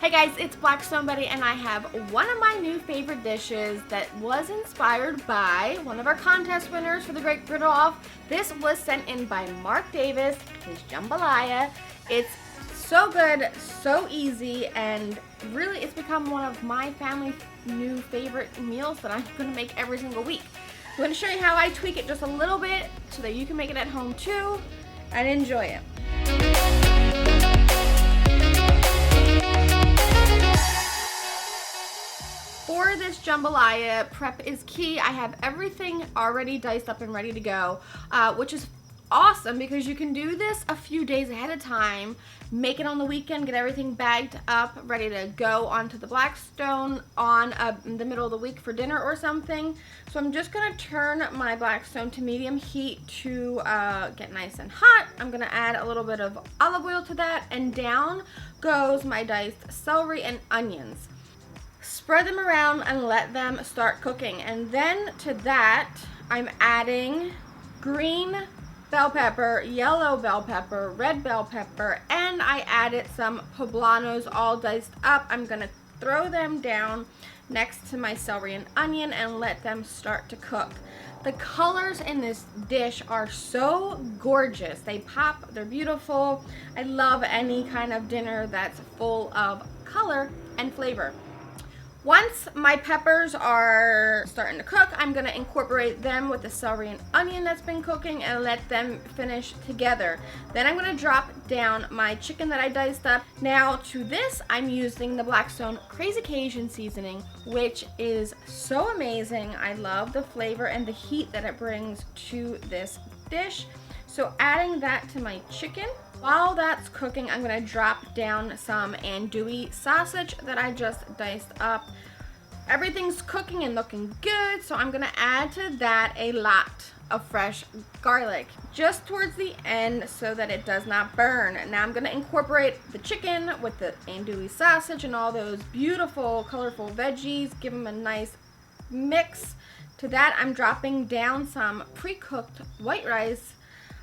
Hey guys, it's Blackstone Betty and I have one of my new favorite dishes that was inspired by one of our contest winners for the Great Griddle Off. This was sent in by Mark Davis, his Jambalaya. It's so good, so easy, and really it's become one of my family's new favorite meals that I'm going to make every single week. I'm going to show you how I tweak it just a little bit so that you can make it at home too and enjoy it. For this jambalaya, prep is key. I have everything already diced up and ready to go, which is awesome because you can do this a few days ahead of time, make it on the weekend, get everything bagged up, ready to go onto the Blackstone in the middle of the week for dinner or something. So I'm just gonna turn my Blackstone to medium heat to get nice and hot. I'm gonna add a little bit of olive oil to that, and down goes my diced celery and onions. Spread them around and let them start cooking. And then to that, I'm adding green bell pepper, yellow bell pepper, red bell pepper, and I added some poblanos all diced up. I'm gonna throw them down next to my celery and onion and let them start to cook. The colors in this dish are so gorgeous. They pop, they're beautiful. I love any kind of dinner that's full of color and flavor. Once my peppers are starting to cook, I'm going to incorporate them with the celery and onion that's been cooking and let them finish together. Then I'm going to drop down my chicken that I diced up. Now to this, I'm using the Blackstone Crazy Cajun seasoning, which is so amazing. I love the flavor and the heat that it brings to this dish. So adding that to my chicken. While that's cooking, I'm going to drop down some andouille sausage that I just diced up. Everything's cooking and looking good, so I'm going to add to that a lot of fresh garlic just towards the end so that it does not burn. Now I'm going to incorporate the chicken with the andouille sausage and all those beautiful, colorful veggies, give them a nice mix. To that, I'm dropping down some pre-cooked white rice.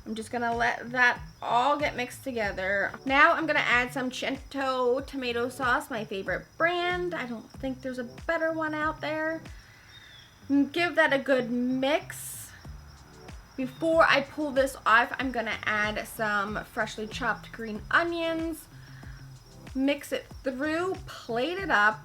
I'm just gonna let that all get mixed together. Now I'm gonna add some Cento tomato sauce, my favorite brand. I don't think there's a better one out there. Give that a good mix. Before I pull this off, I'm gonna add some freshly chopped green onions. Mix it through, plate it up.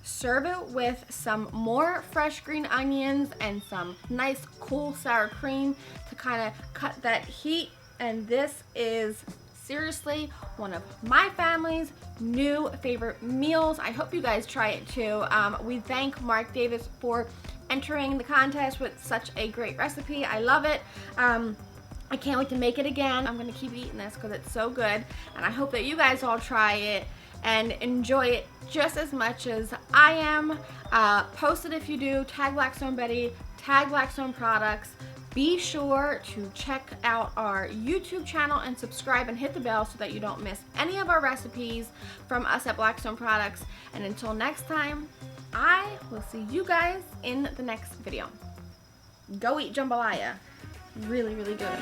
Serve it with some more fresh green onions and some nice cool sour cream to kind of cut that heat. And this is seriously one of my family's new favorite meals. I hope you guys try it too. We thank Mark Davis for entering the contest with such a great recipe. I love it. I can't wait to make it again. I'm gonna keep eating this because it's so good, and I hope that you guys all try it and enjoy it just as much as I am. Post it if you do, tag Blackstone Betty, tag Blackstone products. Be sure to check out our YouTube channel and subscribe and hit the bell so that you don't miss any of our recipes from us at Blackstone Products. And until next time, I will see you guys in the next video. Go eat jambalaya. Really, really good.